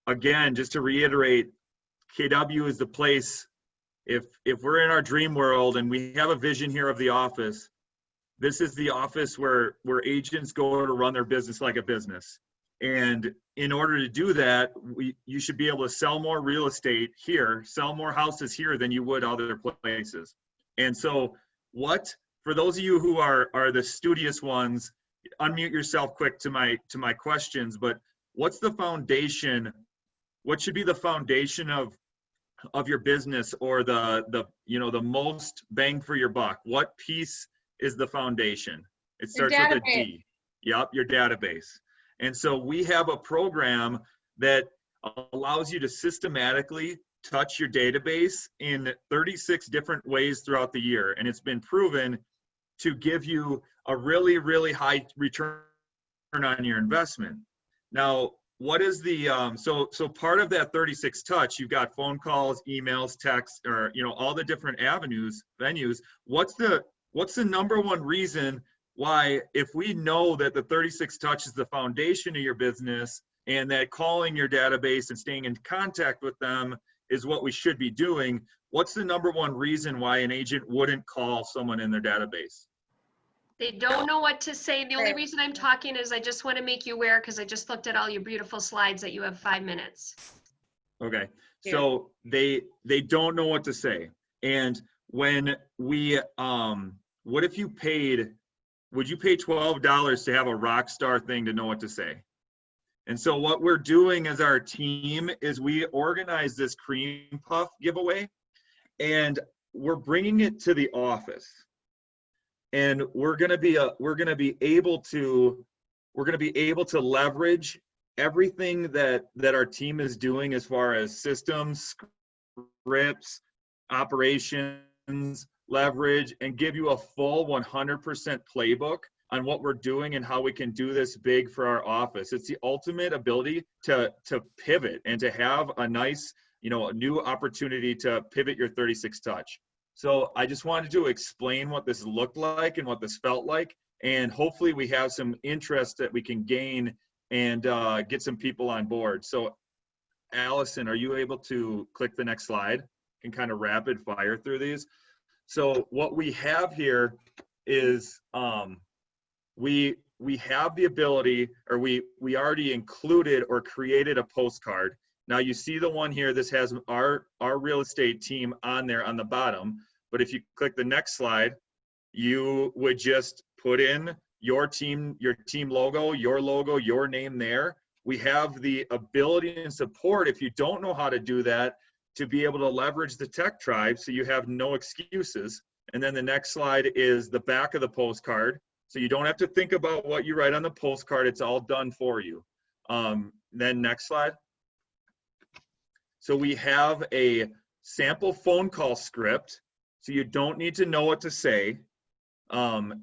H: again, just to reiterate, KW is the place, if we're in our dream world and we have a vision here of the office, this is the office where agents go to run their business like a business. And in order to do that, you should be able to sell more real estate here, sell more houses here than you would other places. And so for those of you who are the studious ones, unmute yourself quick to my questions, but what's the foundation? What should be the foundation of your business, or the most bang for your buck? What piece is the foundation? It starts with a D. Yep, your database. And so we have a program that allows you to systematically touch your database in 36 different ways throughout the year. And it's been proven to give you a really, really high return on your investment. Now, what is the, so part of that 36 touch, you've got phone calls, emails, texts, or, you know, all the different venues. What's the number one reason why, if we know that the 36 touch is the foundation of your business and that calling your database and staying in contact with them is what we should be doing, what's the number one reason why an agent wouldn't call someone in their database?
A: They don't know what to say. The only
F: Right.
A: reason I'm talking is I just want to make you aware, because I just looked at all your beautiful slides, that you have 5 minutes.
H: Okay, so they don't know what to say. And when we, what if you paid, would you pay $12 to have a rock star thing to know what to say? And so what we're doing as our team is we organize this cream puff giveaway, and we're bringing it to the office. And we're going to be able to leverage everything that our team is doing as far as systems, scripts, operations, leverage, and give you a full 100% playbook on what we're doing and how we can do this big for our office. It's the ultimate ability to pivot and to have a nice, you know, a new opportunity to pivot your 36 touch. So I just wanted to explain what this looked like and what this felt like, and hopefully we have some interest that we can gain and get some people on board. So Allison, are you able to click the next slide? Can kind of rapid fire through these. So what we have here is we have the ability, or we already included or created a postcard. Now you see the one here, this has our real estate team on there on the bottom, but if you click the next slide, you would just put in your team logo, your name there. We have the ability and support, if you don't know how to do that, to be able to leverage the tech tribe so you have no excuses. And then the next slide is the back of the postcard. So you don't have to think about what you write on the postcard, it's all done for you. Then next slide. So we have a sample phone call script, so you don't need to know what to say.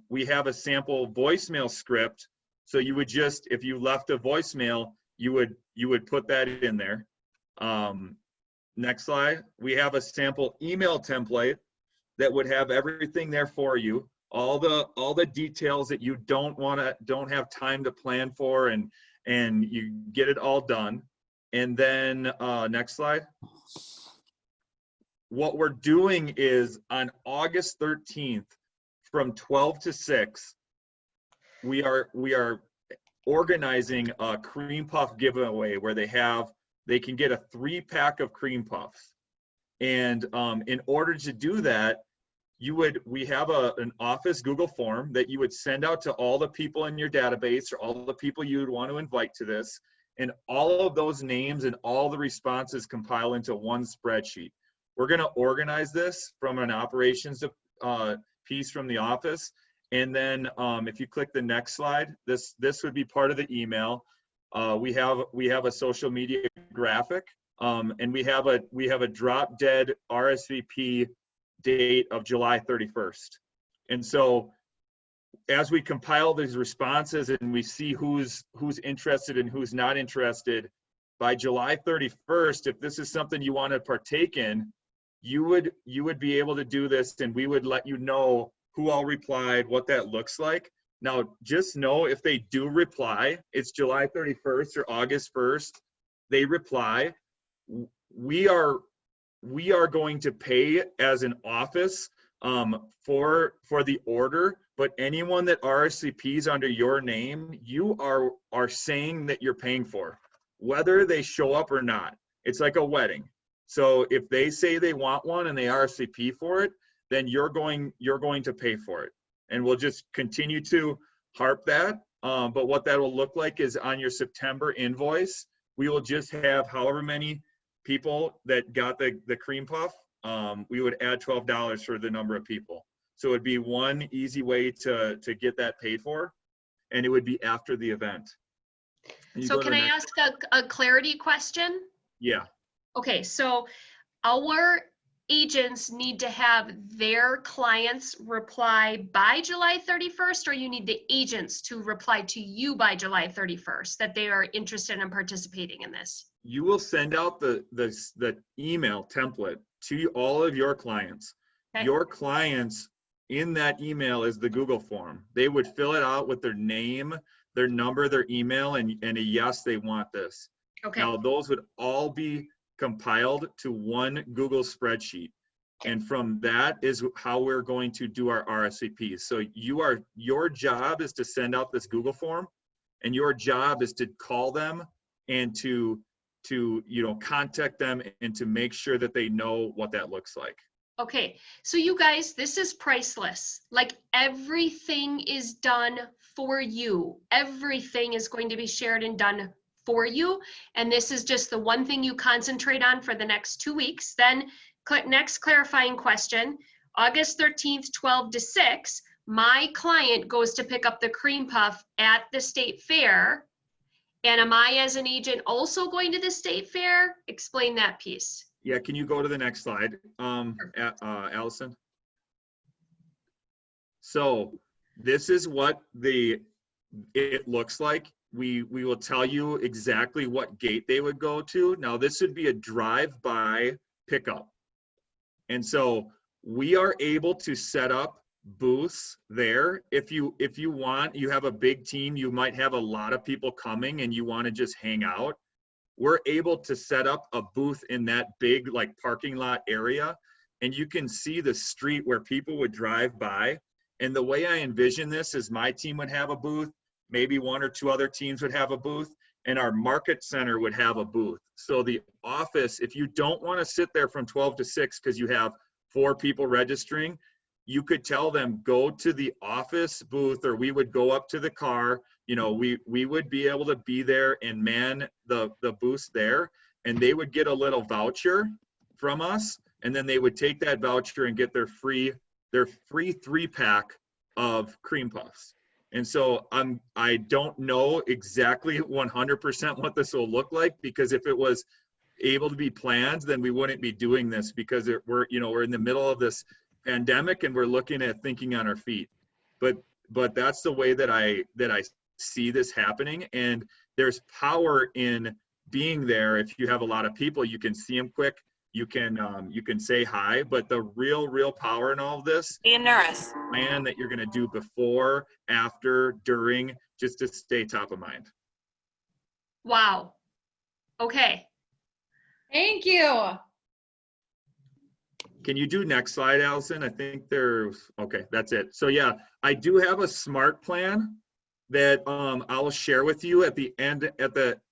H: We have a sample voicemail script, so you would just, if you left a voicemail, you would put that in there. Next slide. We have a sample email template that would have everything there for you, all the details that you don't have time to plan for, and you get it all done. And then next slide. What we're doing is on August 13th from 12 to 6, we are organizing a cream puff giveaway where they can get a 3-pack of cream puffs. And in order to do that, we have an office Google form that you would send out to all the people in your database, or all the people you would want to invite to this. And all of those names and all the responses compile into one spreadsheet. We're going to organize this from an operations piece from the office. And then if you click the next slide, this would be part of the email. We have a social media graphic, and we have a drop dead RSVP date of July 31st. And so as we compile these responses and we see who's interested and who's not interested, by July 31st, if this is something you want to partake in, you would be able to do this, and we would let you know who all replied, what that looks like. Now, just know if they do reply, it's July 31st or August 1st, they reply, we are going to pay as an office for the order, but anyone that RSVPs under your name, you are saying that you're paying for, whether they show up or not. It's like a wedding. So if they say they want one and they RSVP for it, then you're going to pay for it. And we'll just continue to harp that. But what that will look like is on your September invoice, we will just have however many people that got the cream puff, we would add $12 for the number of people. So it'd be one easy way to get that paid for, and it would be after the event.
A: So can I ask a clarity question?
H: Yeah.
A: Okay, so our agents need to have their clients reply by July 31st, or you need the agents to reply to you by July 31st that they are interested in participating in this?
H: You will send out the email template to all of your clients.
A: Okay.
H: Your clients, in that email is the Google form. They would fill it out with their name, their number, their email, and a yes, they want this.
A: Okay.
H: Now, those would all be compiled to one Google spreadsheet. And from that is how we're going to do our RSVPs. So your job is to send out this Google form, and your job is to call them and to contact them and to make sure that they know what that looks like.
A: Okay, so you guys, this is priceless. Like, everything is done for you. Everything is going to be shared and done for you. And this is just the one thing you concentrate on for the next 2 weeks. Then next clarifying question, August 13th, 12 to 6, my client goes to pick up the cream puff at the state fair. And am I, as an agent, also going to the state fair? Explain that piece.
H: Yeah, can you go to the next slide, Allison? So this is what it looks like. We will tell you exactly what gate they would go to. Now, this would be a drive-by pickup. And so we are able to set up booths there. If you want, you have a big team, you might have a lot of people coming and you want to just hang out. We're able to set up a booth in that big like parking lot area, and you can see the street where people would drive by. And the way I envision this is my team would have a booth, maybe 1 or 2 other teams would have a booth, and our market center would have a booth. So the office, if you don't want to sit there from 12 to 6 because you have 4 people registering, you could tell them, go to the office booth, or we would go up to the car. We would be able to be there and man the booths there, and they would get a little voucher from us, and then they would take that voucher and get their free 3-pack of cream puffs. And so I don't know exactly 100% what this will look like, because if it was able to be planned, then we wouldn't be doing this, because we're in the middle of this pandemic and we're looking at thinking on our feet. But that's the way that I see this happening. And there's power in being there. If you have a lot of people, you can see them quick, you can say hi, but the real power in all of this plan that you're going to do before, after, during, just to stay top of mind.
A: Wow. Okay.
B: Thank you.
H: Can you do next slide, Allison? I think okay, that's it. So yeah, I do have a smart plan that I'll share with you at the end,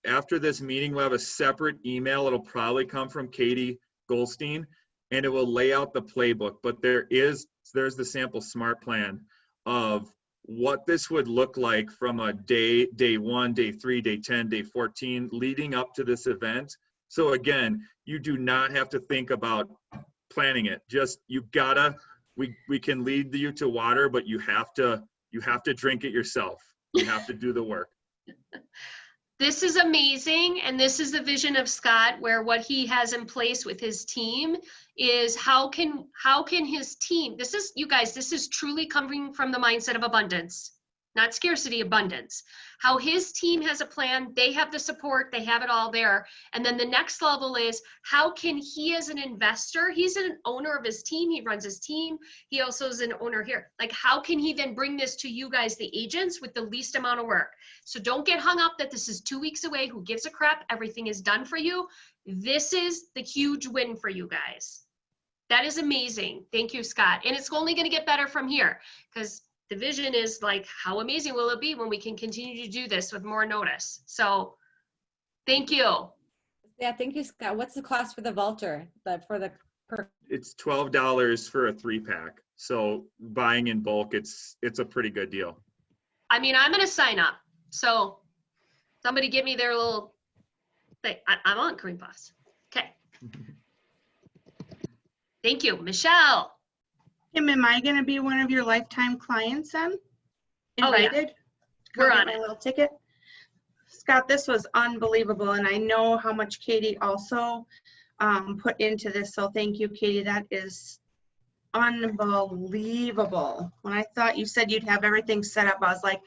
H: after this meeting. We'll have a separate email. It'll probably come from Katie Goldstein, and it will lay out the playbook. But there's the sample smart plan of what this would look like from a day 1, day 3, day 10, day 14, leading up to this event. So again, you do not have to think about planning it. Just, we can lead you to water, but you have to drink it yourself. You have to do the work.
A: This is amazing. And this is the vision of Scott, where what he has in place with his team is how can his team, you guys, this is truly coming from the mindset of abundance, not scarcity, abundance. How his team has a plan, they have the support, they have it all there. And then the next level is, how can he, as an investor, he's an owner of his team, he runs his team, he also is an owner here. Like, how can he then bring this to you guys, the agents, with the least amount of work? So don't get hung up that this is 2 weeks away. Who gives a crap? Everything is done for you. This is the huge win for you guys. That is amazing. Thank you, Scott. And it's only going to get better from here, because the vision is like, how amazing will it be when we can continue to do this with more notice? So thank you.
K: Yeah, thank you, Scott. What's the cost for the vaulter?
H: It's $12 for a 3-pack. So buying in bulk, it's a pretty good deal.
A: I mean, I'm going to sign up. So somebody give me their little thing. I'm on cream puffs. Okay. Thank you. Michelle.
L: Kim, am I going to be one of your lifetime clients then? Invited?
A: Oh, yeah. We're on
L: my
A: it.
L: little ticket. Scott, this was unbelievable. And I know how much Katie also put into this. So thank you, Katie. That is unbelievable. When I thought you said you'd have everything set up, I was like,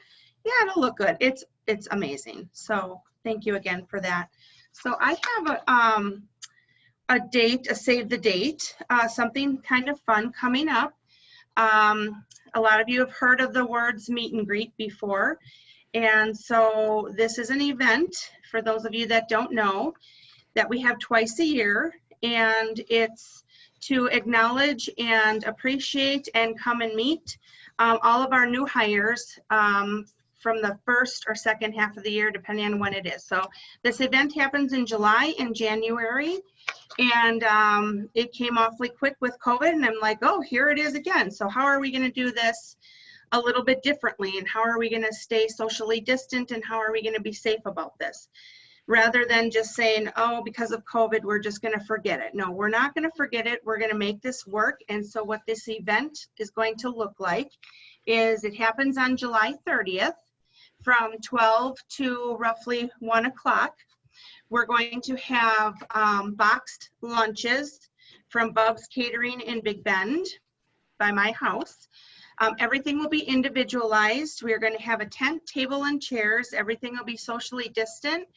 L: yeah, it'll look good. It's amazing. So thank you again for that. So I have a date, a save the date, something kind of fun coming up. A lot of you have heard of the words meet and greet before. And so this is an event, for those of you that don't know, that we have twice a year. And it's to acknowledge and appreciate and come and meet all of our new hires from the first or second half of the year, depending on when it is. So this event happens in July and January. And it came awfully quick with COVID, and I'm like, oh, here it is again. So how are we going to do this a little bit differently? And how are we going to stay socially distant? And how are we going to be safe about this? Rather than just saying, oh, because of COVID, we're just going to forget it. No, we're not going to forget it. We're going to make this work. And so what this event is going to look like is it happens on July 30th from 12 to roughly 1 o'clock. We're going to have boxed lunches from Bub's Catering in Big Bend by my house. Everything will be individualized. We are going to have a tent, table, and chairs. Everything will be socially distant.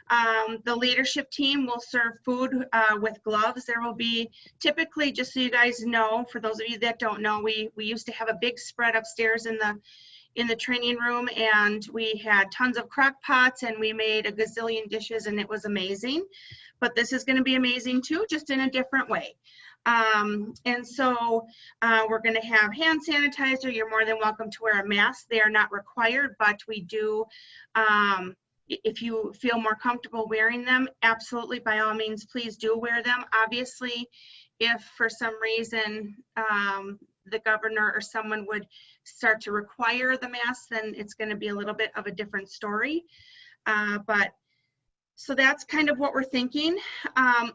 L: The leadership team will serve food with gloves. There will be typically, just so you guys know, for those of you that don't know, we used to have a big spread upstairs in the training room, and we had tons of crock pots, and we made a gazillion dishes, and it was amazing. But this is going to be amazing too, just in a different way. And so we're going to have hand sanitizer. You're more than welcome to wear a mask. They are not required, but we do, if you feel more comfortable wearing them, absolutely, by all means, please do wear them. Obviously, if for some reason the governor or someone would start to require the mask, then it's going to be a little bit of a different story. But so that's kind of what we're thinking.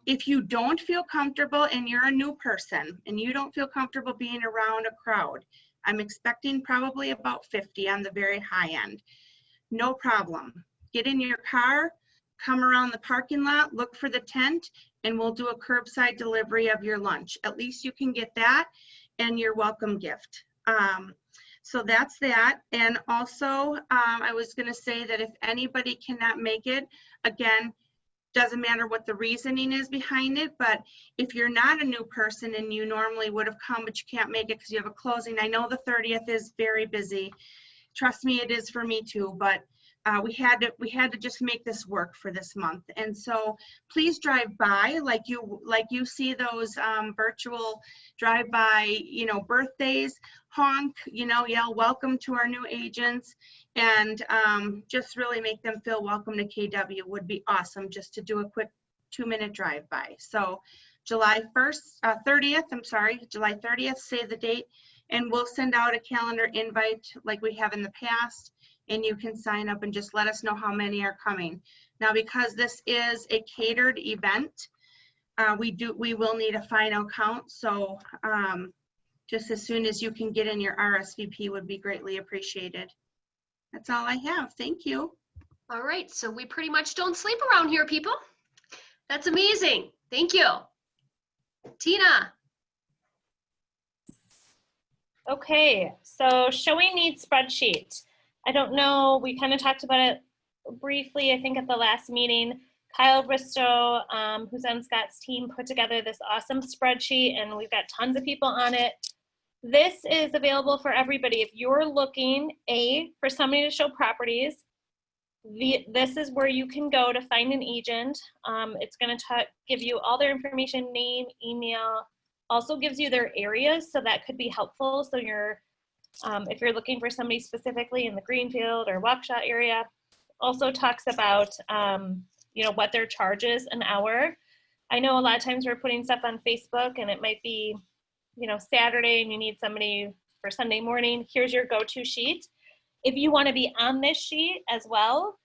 L: If you don't feel comfortable and you're a new person and you don't feel comfortable being around a crowd, I'm expecting probably about 50 on the very high end. No problem. Get in your car, come around the parking lot, look for the tent, and we'll do a curbside delivery of your lunch. At least you can get that and your welcome gift. So that's that. And also, I was going to say that if anybody cannot make it, again, doesn't matter what the reasoning is behind it, but if you're not a new person and you normally would have come, but you can't make it because you have a closing, I know the 30th is very busy. Trust me, it is for me too, but we had to just make this work for this month. And so please drive by, like you see those virtual drive by, birthdays, honk, yell welcome to our new agents, and just really make them feel welcome to KW would be awesome, just to do a quick 2-minute drive by. So July 30th, save the date, and we'll send out a calendar invite like we have in the past. And you can sign up and just let us know how many are coming. Now, because this is a catered event, we will need a final count. So just as soon as you can get in your RSVP would be greatly appreciated. That's all I have. Thank you.
A: All right, so we pretty much don't sleep around here, people. That's amazing. Thank you. Tina.
M: Okay, so showing needs spreadsheet. I don't know, we kind of talked about it briefly, I think at the last meeting. Kyle Bristow, who's on Scott's team, put together this awesome spreadsheet, and we've got tons of people on it. This is available for everybody. If you're looking, for somebody to show properties, this is where you can go to find an agent. It's going to give you all their information, name, email, also gives you their areas, so that could be helpful. So if you're looking for somebody specifically in the Greenfield or Waukesha area, also talks about what their charge is an hour. I know a lot of times we're putting stuff on Facebook and it might be Saturday and you need somebody for Sunday morning. Here's your go-to sheet. If you want to be on this sheet as well,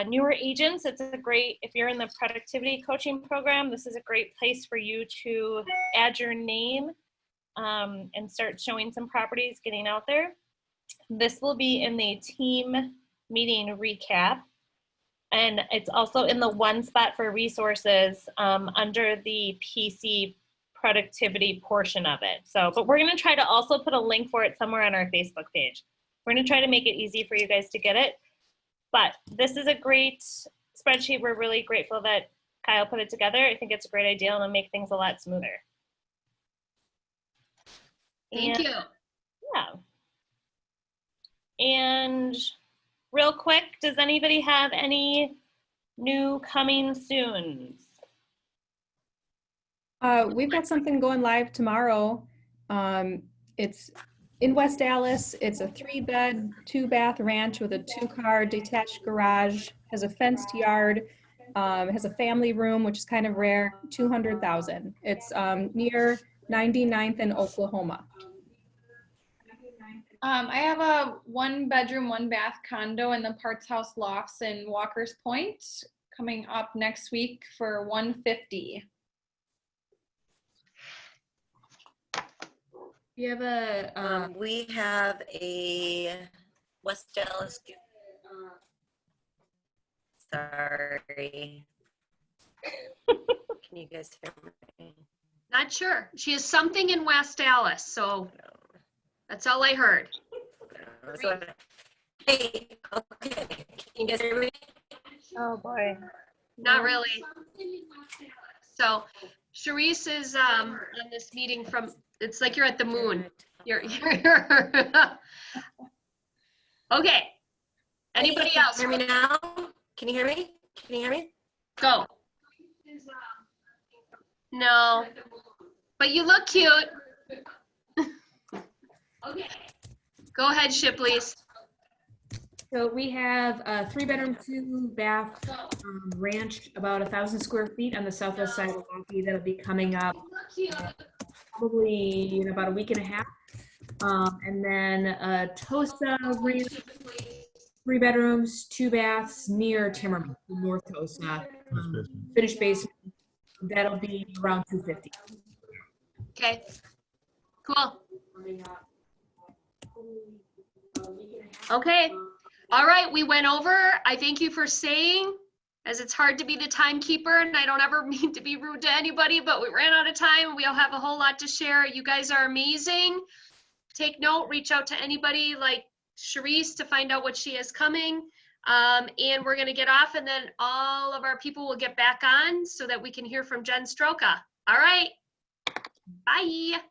M: newer agents, if you're in the productivity coaching program, this is a great place for you to add your name and start showing some properties, getting out there. This will be in the team meeting recap. And it's also in the one spot for resources under the PC productivity portion of it. So, but we're going to try to also put a link for it somewhere on our Facebook page. We're going to try to make it easy for you guys to get it. But this is a great spreadsheet. We're really grateful that Kyle put it together. I think it's a great idea and it'll make things a lot smoother.
A: Thank you.
M: Yeah. And real quick, does anybody have any new coming soons?
N: We've got something going live tomorrow. It's in West Dallas. It's a 3-bed, 2-bath ranch with a 2-car detached garage, has a fenced yard, has a family room, which is kind of rare, 200,000. It's near 99th and Oklahoma.
B: I have a 1-bedroom, 1-bath condo in the Parts House Lofts in Walker's Point coming up next week for $150.
K: You have a we have a West Dallas. Sorry. Can you guys hear me?
A: Not sure. She has something in West Dallas, so that's all I heard.
K: Hey, okay. Can you guys hear me?
M: Oh boy.
A: Not really. So Charisse is on this meeting from, it's like you're at the moon. You're okay. Anybody
K: Can
A: else?
K: you hear me now? Can you hear me? Can you hear me?
A: Go. No, but you look cute. Okay. Go ahead, Shipley's.
J: So we have a 3-bedroom, 2-bath ranch, about 1,000 square feet on the southwest side of Milwaukee. That'll be coming up probably in about a week and a half. And then a Tosa ranch, 3 bedrooms, 2 baths near Timmerman, North Tosa. Finished basement. That'll be around 250.
A: Okay. Cool. Okay. All right, we went over. I thank you for staying, as it's hard to be the timekeeper, and I don't ever mean to be rude to anybody, but we ran out of time. We all have a whole lot to share. You guys are amazing. Take note, reach out to anybody like Charisse to find out what she has coming. And we're going to get off, and then all of our people will get back on so that we can hear from Jen Stroka. All right. Bye.